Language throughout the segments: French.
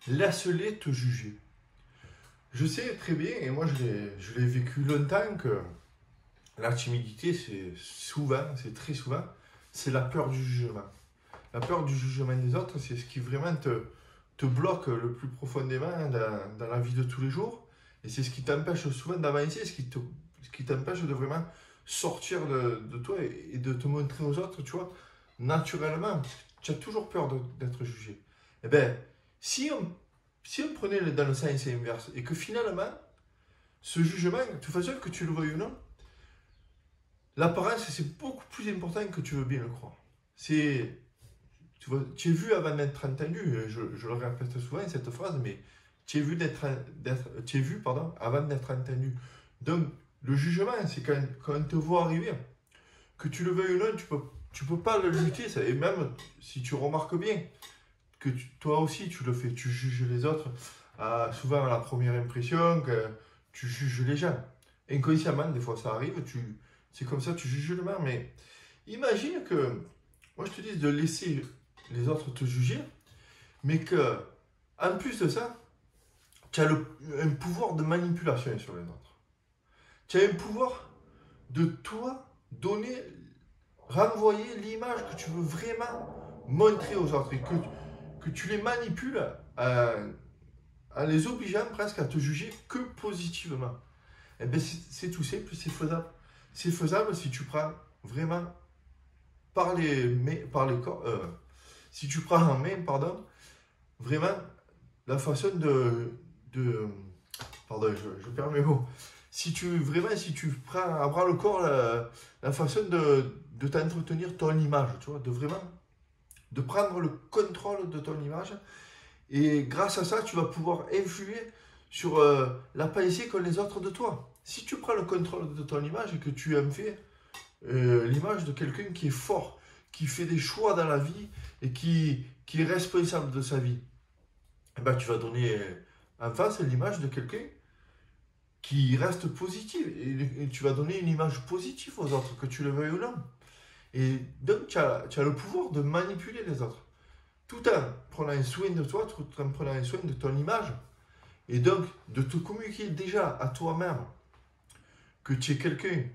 laisse-les te juger. Je sais très bien, et moi je l'ai vécu longtemps, que la timidité, c'est très souvent, c'est la peur du jugement. La peur du jugement des autres, c'est ce qui vraiment te bloque le plus profondément dans la vie de tous les jours. Et c'est ce qui t'empêche souvent d'avancer, ce qui t'empêche de vraiment sortir de toi et de te montrer aux autres, tu vois, naturellement. Parce que tu as toujours peur d'être jugé. Eh bien, si on prenait dans le sens inverse et que finalement, ce jugement, de toute façon, que tu le veuilles ou non, l'apparence, c'est beaucoup plus important que tu veux bien le croire. C'est, tu vois, tu es vu avant d'être entendu. Je le répète souvent cette phrase, mais tu es vu, tu es vu pardon, avant d'être entendu. Donc, le jugement, c'est quand on te voit arriver, que tu le veuilles ou non, tu peux pas le lutter. Ça. Et même si tu remarques bien que toi aussi tu le fais, tu juges les autres, souvent à la première impression, que tu juges les gens. Inconsciemment, des fois ça arrive, c'est comme ça, tu juges le monde. Mais imagine que, moi je te dis de laisser les autres te juger, mais que, en plus de ça, tu as un pouvoir de manipulation sur les autres. Tu as un pouvoir de toi donner, renvoyer l'image que tu veux vraiment montrer aux autres et que tu les manipules en les obligeant presque à te juger que positivement. Eh bien, c'est tout simple, c'est faisable. C'est faisable si tu prends vraiment si tu prends en main, pardon, vraiment la façon de pardon, je perds mes mots. Si tu prends à bras le corps la façon de t'entretenir ton image, tu vois, de vraiment de prendre le contrôle de ton image. Et grâce à ça, tu vas pouvoir influer sur la pensée qu'ont les autres de toi. Si tu prends le contrôle de ton image et que tu en fais l'image de quelqu'un qui est fort, qui fait des choix dans la vie et qui est responsable de sa vie, eh ben, tu vas donner en face l'image de quelqu'un qui reste positive. Et tu vas donner une image positive aux autres, que tu le veuilles ou non. Et donc, tu as le pouvoir de manipuler les autres, tout en prenant soin de toi, tout en prenant soin de ton image. Et donc, de te communiquer déjà à toi-même que tu es quelqu'un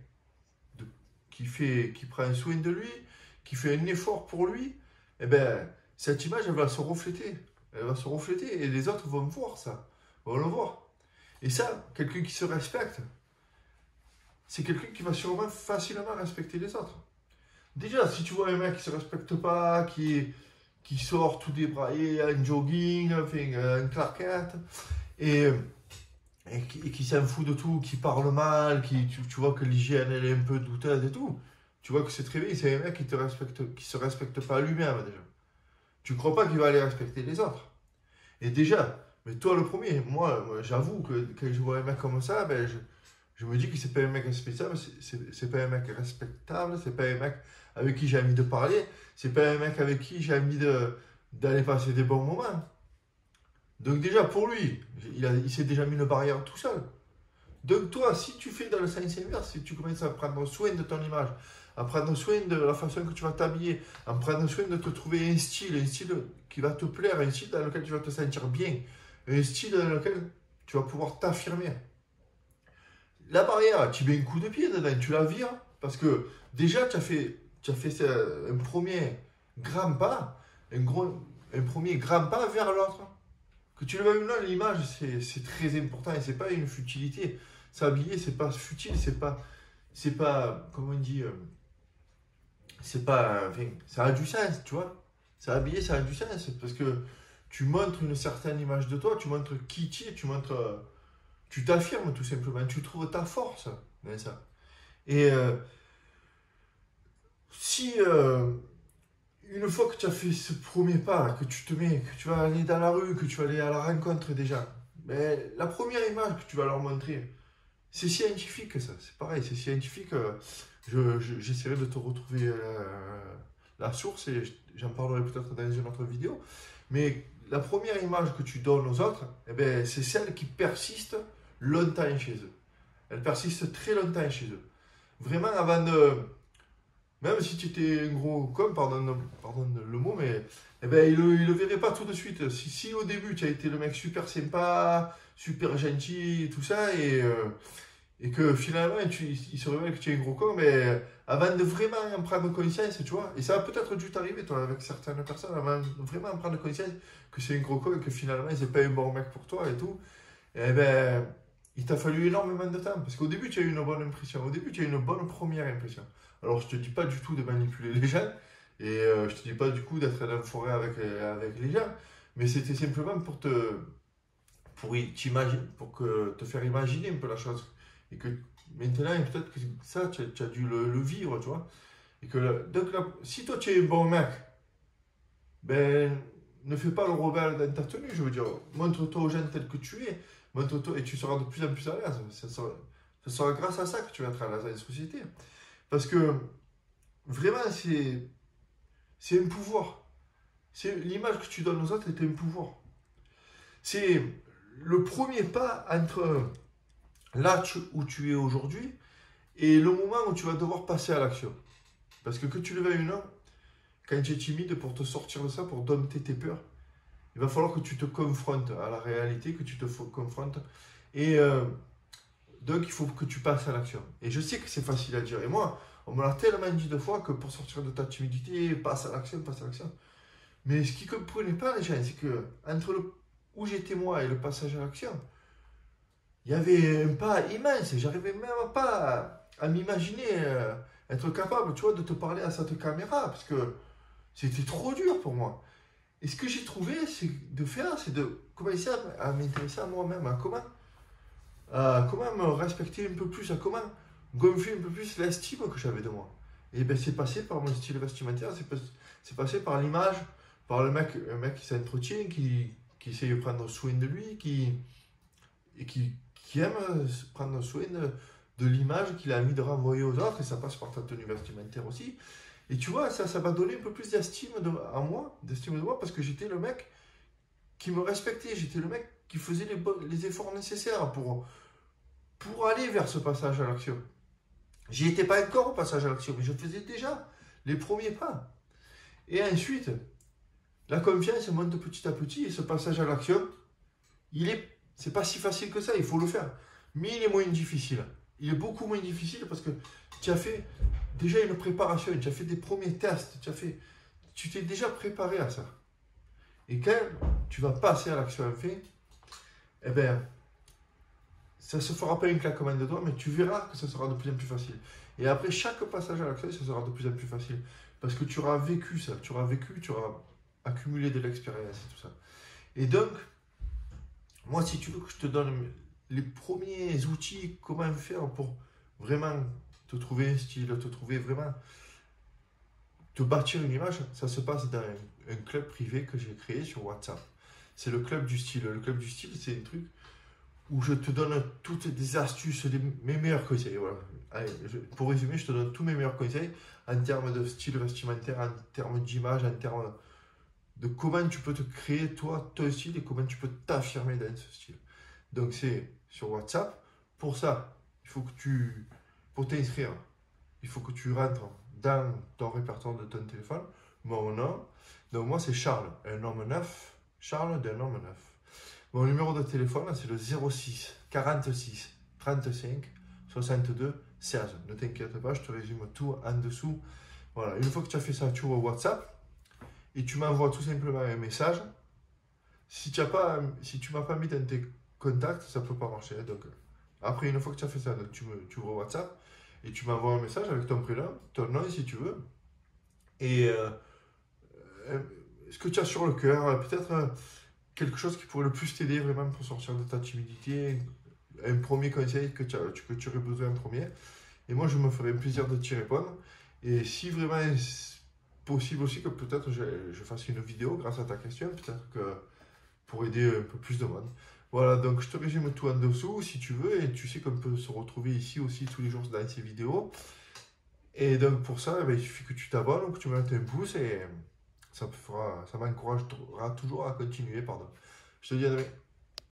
qui prend soin de lui, qui fait un effort pour lui, eh bien, cette image, elle va se refléter. Elle va se refléter et les autres vont voir ça, vont le voir. Et ça, quelqu'un qui se respecte, c'est quelqu'un qui va sûrement facilement respecter les autres. Déjà, si tu vois un mec qui se respecte pas, qui sort tout débraillé, en jogging, enfin, en claquette, et qui s'en fout de tout, qui parle mal, tu vois que l'hygiène elle est un peu douteuse et tout, tu vois que c'est très bien, c'est un mec qui se respecte pas lui-même déjà. Tu crois pas qu'il va aller respecter les autres. Et déjà, mais toi le premier, moi j'avoue que quand je vois un mec comme ça, ben, je me dis que c'est pas un mec respectable, c'est pas un mec respectable, c'est pas un mec avec qui j'ai envie de parler, c'est pas un mec avec qui j'ai envie d'aller passer des bons moments. Donc déjà pour lui, il s'est déjà mis une barrière tout seul. Donc toi, si tu fais dans le sens inverse, si tu commences à prendre soin de ton image, à prendre soin de la façon que tu vas t'habiller, à prendre soin de te trouver un style qui va te plaire, un style dans lequel tu vas te sentir bien, un style dans lequel tu vas pouvoir t'affirmer. La barrière, tu mets un coup de pied dedans, tu la vires, parce que déjà tu as fait un premier grand pas, un premier grand pas vers l'autre. Que tu le veuilles ou non, l'image, c'est très important et c'est pas une futilité. S'habiller, c'est pas futile, c'est pas, comment on dit, c'est pas, enfin, ça a du sens, tu vois. S'habiller, ça a du sens parce que tu montres une certaine image de toi, tu montres qui tu es, tu t'affirmes tout simplement, tu trouves ta force dans ça. Et si une fois que tu as fait ce premier pas, que tu te mets, que tu vas aller dans la rue, que tu vas aller à la rencontre des gens, mais la première image que tu vas leur montrer, c'est scientifique ça, c'est pareil, c'est scientifique. J'essaierai de te retrouver la source et j'en parlerai peut-être dans une autre vidéo. Mais la première image que tu donnes aux autres, eh ben, c'est celle qui persiste longtemps chez eux. Elle persiste très longtemps chez eux. Vraiment, Même si tu étais un gros con, pardonne le mot, mais eh ben, il le verrait pas tout de suite. Si au début tu as été le mec super sympa, super gentil, et tout ça, et que finalement il se révèle que tu es un gros con, mais avant de vraiment en prendre conscience, tu vois, et ça a peut-être dû t'arriver, toi, avec certaines personnes, avant de vraiment en prendre conscience que c'est un gros con et que finalement c'est pas un bon mec pour toi et tout, eh ben, il t'a fallu énormément de temps. Parce qu'au début, tu as eu une bonne impression. Au début, tu as eu une bonne première impression. Alors, je te dis pas du tout de manipuler les gens. Et je te dis pas du coup d'être dans la forêt avec les gens. Mais c'était simplement pour que, te faire imaginer un peu la chose. Et que maintenant, peut-être que ça, tu as dû le vivre, tu vois. Et que, donc, si toi, tu es un bon mec, ben, ne fais pas le rebelle dans ta tenue, je veux dire. Montre-toi aux gens tel que tu es. Montre-toi et tu seras de plus en plus à l'aise. Ça sera grâce à ça que tu vas être à l'aise dans la société. Parce que vraiment, c'est un pouvoir. L'image que tu donnes aux autres est un pouvoir. C'est le premier pas entre où tu es aujourd'hui et le moment où tu vas devoir passer à l'action. Parce que tu le veuilles ou non, quand tu es timide, pour te sortir de ça, pour dompter tes peurs, il va falloir que tu te confrontes à la réalité, que tu te confrontes. Et donc, il faut que tu passes à l'action. Et je sais que c'est facile à dire. Et moi, on me l'a tellement dit deux fois que pour sortir de ta timidité, passe à l'action, passe à l'action. Mais ce qu'ils ne comprenaient pas, les gens, c'est que entre où j'étais moi et le passage à l'action, il y avait un pas immense. J'arrivais même pas à m'imaginer être capable, tu vois, de te parler à cette caméra. Parce que c'était trop dur pour moi. Et ce que j'ai trouvé, c'est de commencer à m'intéresser à moi-même, à comment me respecter un peu plus, à comment gonfler un peu plus l'estime que j'avais de moi. Et ben c'est passé par mon style vestimentaire, c'est passé par l'image, par un mec qui s'entretient, qui essaye de prendre soin de lui, qui aime prendre soin de l'image qu'il a envie de renvoyer aux autres, et ça passe par ta tenue vestimentaire aussi. Et tu vois, ça m'a donné un peu plus d'estime de moi, parce que j'étais le mec qui me respectait, j'étais le mec qui faisait les efforts nécessaires pour aller vers ce passage à l'action. J'y étais pas encore au passage à l'action, mais je faisais déjà les premiers pas. Et ensuite, la confiance monte petit à petit, et ce passage à l'action, c'est pas si facile que ça, il faut le faire. Mais il est moins difficile. Il est beaucoup moins difficile parce que tu as fait déjà une préparation, tu as fait des premiers tests, tu t'es déjà préparé à ça. Et quand tu vas passer à l'action en fait, eh ben, ça ne se fera pas un claquement de doigts, mais tu verras que ça sera de plus en plus facile. Et après chaque passage à l'action, ça sera de plus en plus facile. Parce que tu auras vécu ça, tu auras accumulé de l'expérience et tout ça. Et donc, moi, si tu veux que je te donne les premiers outils, comment faire pour vraiment te trouver un style, te trouver vraiment, te bâtir une image, ça se passe dans un club privé que j'ai créé sur WhatsApp. C'est le club du style. Le club du style, c'est un truc où je te donne toutes des astuces, mes meilleurs conseils. Voilà. Allez, pour résumer, je te donne tous mes meilleurs conseils en termes de style vestimentaire, en termes d'image, en termes de comment tu peux te créer toi ton style et comment tu peux t'affirmer dans ce style. Donc c'est sur WhatsApp. Pour ça, pour t'inscrire, il faut que tu rentres dans ton répertoire de ton téléphone, mon nom. Donc moi c'est Charles, un homme neuf. Charles d'un homme neuf. Mon numéro de téléphone, c'est le 06 46 35 62 16. Ne t'inquiète pas, je te résume tout en dessous. Voilà, une fois que tu as fait ça, tu ouvres WhatsApp et tu m'envoies tout simplement un message. Si tu m'as pas mis dans tes contacts, ça ne peut pas marcher. Donc, après, une fois que tu as fait ça, donc tu ouvres WhatsApp et tu m'envoies un message avec ton prénom, ton nom si tu veux, et ce que tu as sur le cœur, peut-être quelque chose qui pourrait le plus t'aider vraiment pour sortir de ta timidité, un premier conseil que tu aurais besoin en premier. Et moi, je me ferai un plaisir de t'y répondre. Et si vraiment c'est possible aussi que peut-être je fasse une vidéo grâce à ta question, peut-être que pour aider un peu plus de monde. Voilà, donc je te résume tout en dessous si tu veux, et tu sais qu'on peut se retrouver ici aussi tous les jours dans ces vidéos. Et donc pour ça, il suffit que tu t'abonnes ou que tu me mettes un pouce, et ça m'encouragera toujours à continuer, pardon. Je te dis à demain.